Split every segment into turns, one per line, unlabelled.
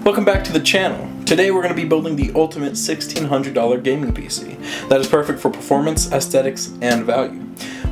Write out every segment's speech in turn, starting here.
Welcome back to the channel. Today we're going to be building the ultimate $1,600 gaming PC that is perfect for performance, aesthetics, and value.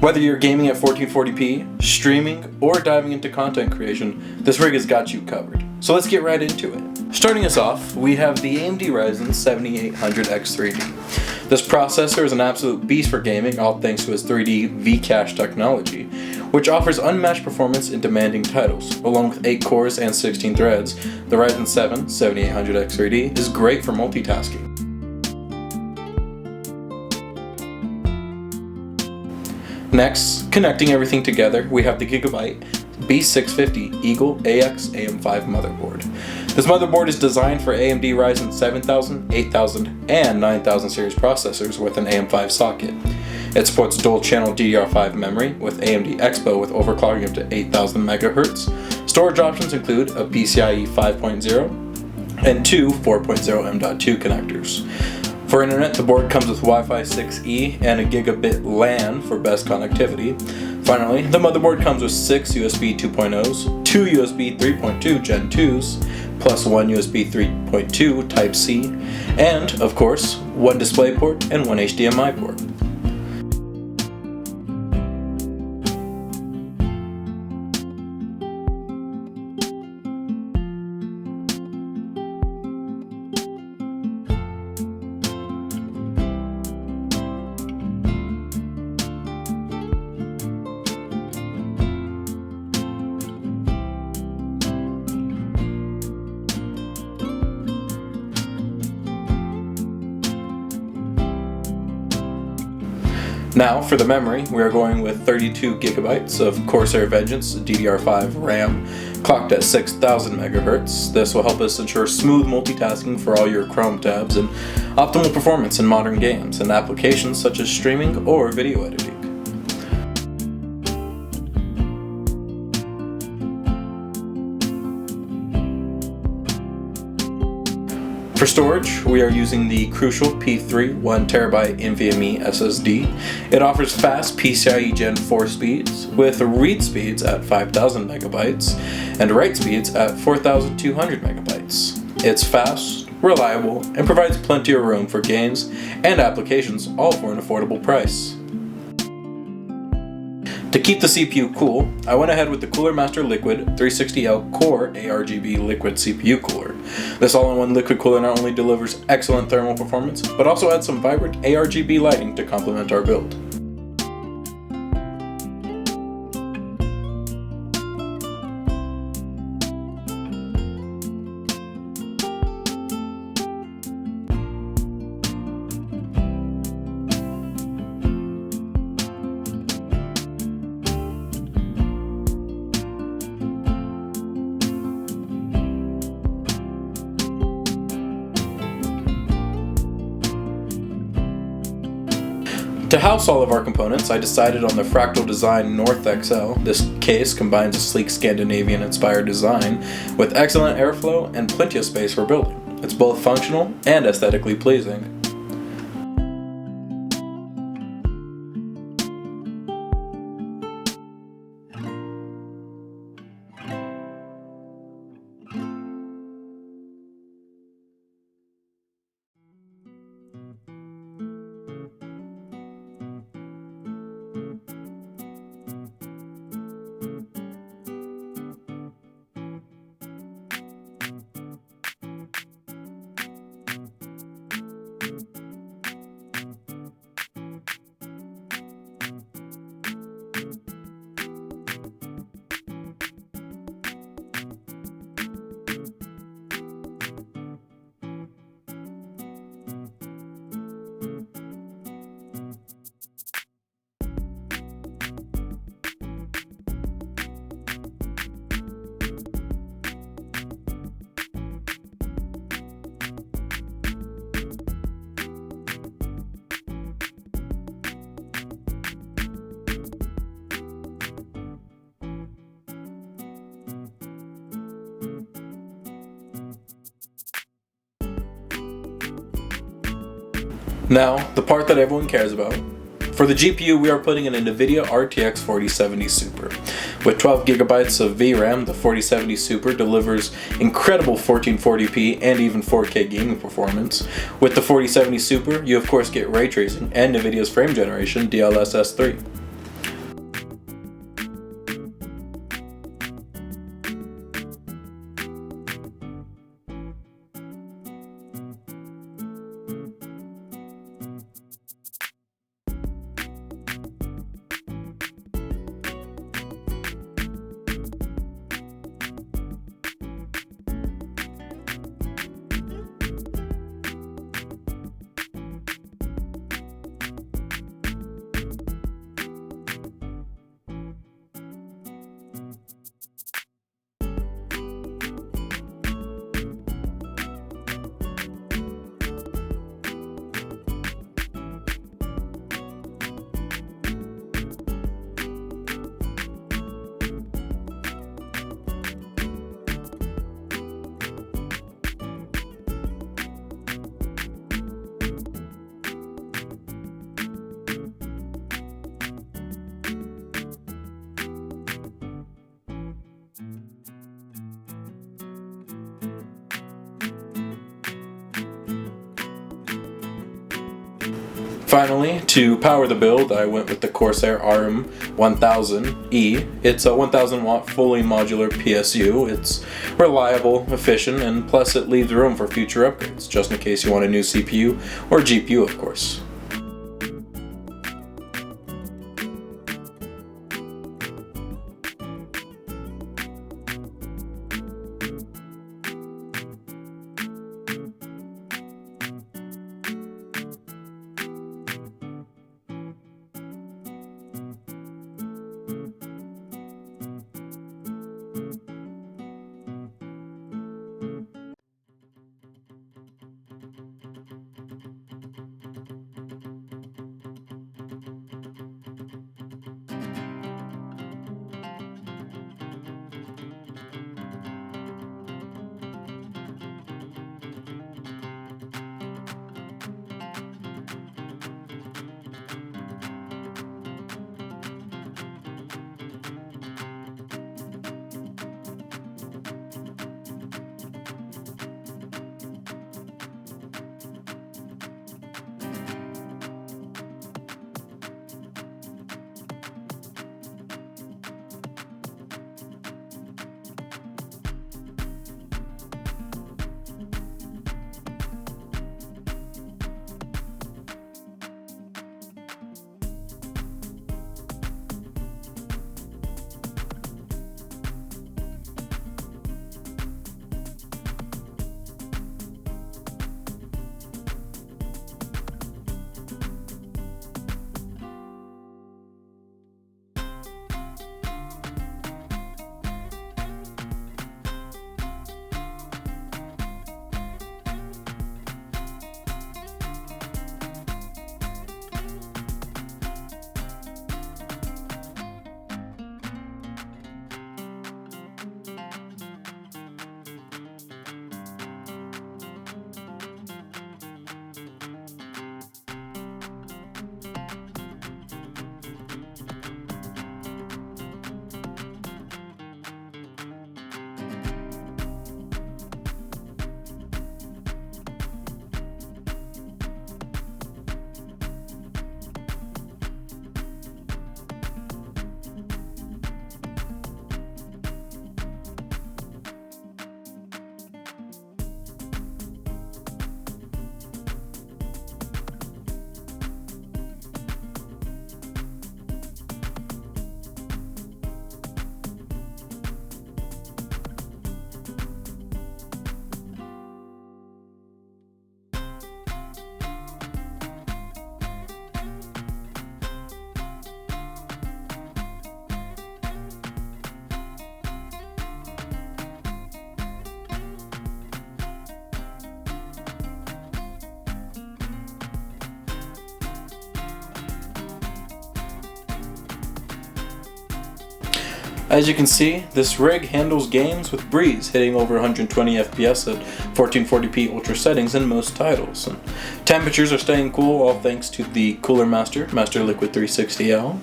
Whether you're gaming at 1440p, streaming, or diving into content creation, this rig has got you covered. So let's get right into it. Starting us off, we have the AMD Ryzen 7800X3D. This processor is an absolute beast for gaming, all thanks to its 3D V-Cache technology, which offers unmatched performance in demanding titles. Along with 8 cores and 16 threads, the Ryzen 7 7800X3D is great for multitasking. Next, connecting everything together, we have the Gigabyte B650 Eagle AX AM5 motherboard. This motherboard is designed for AMD Ryzen 7000, 8000, and 9000 series processors with an AM5 socket. It supports dual-channel DDR5 memory with AMD Expo with overclocking up to 8000 MHz. Storage options include a PCIe 5.0 and two 4.0 M.2 connectors. For internet, the board comes with Wi-Fi 6E and a gigabit LAN for best connectivity. Finally, the motherboard comes with 6 USB 2.0s, 2 USB 3.2 Gen 2s, plus 1 USB 3.2 Type-C, and, of course, 1 DisplayPort and 1 HDMI port. Now, for the memory, we are going with 32 gigabytes of Corsair Vengeance DDR5 RAM, clocked at 6000 MHz. This will help us ensure smooth multitasking for all your Chrome tabs and optimal performance in modern games and applications such as streaming or video editing. For storage, we are using the Crucial P3 1TB NVMe SSD. It offers fast PCIe Gen 4 speeds with read speeds at 5000 megabytes and write speeds at 4200 megabytes. It's fast, reliable, and provides plenty of room for games and applications, all for an affordable price. To keep the CPU cool, I went ahead with the Cooler Master Liquid 360L Core ARGB Liquid CPU Cooler. This all-in-one liquid cooler not only delivers excellent thermal performance, but also adds some vibrant ARGB lighting to complement our build. To house all of our components, I decided on the Fractal Design North XL. This case combines a sleek Scandinavian-inspired design with excellent airflow and plenty of space for building. It's both functional and aesthetically pleasing. Now, the part that everyone cares about. For the GPU, we are putting in a NVIDIA RTX 4070 Super. With 12 gigabytes of VRAM, the 4070 Super delivers incredible 1440p and even 4K gaming performance. With the 4070 Super, you of course get ray tracing and NVIDIA's frame generation DLSS 3. Finally, to power the build, I went with the Corsair RM1000E. It's a 1000 watt fully modular PSU. It's reliable, efficient, and plus it leaves room for future upgrades, just in case you want a new CPU or GPU, of course. As you can see, this rig handles games with breeze, hitting over 120 FPS at 1440p ultra settings in most titles. And temperatures are staying cool, all thanks to the Cooler Master Liquid 360L.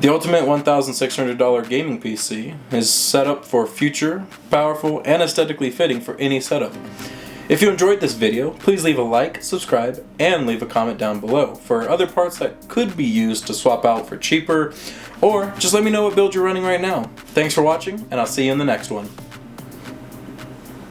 The ultimate $1,600 gaming PC is set up for future, powerful, and aesthetically fitting for any setup. If you enjoyed this video, please leave a like, subscribe, and leave a comment down below for other parts that could be used to swap out for cheaper, or just let me know what build you're running right now. Thanks for watching, and I'll see you in the next one.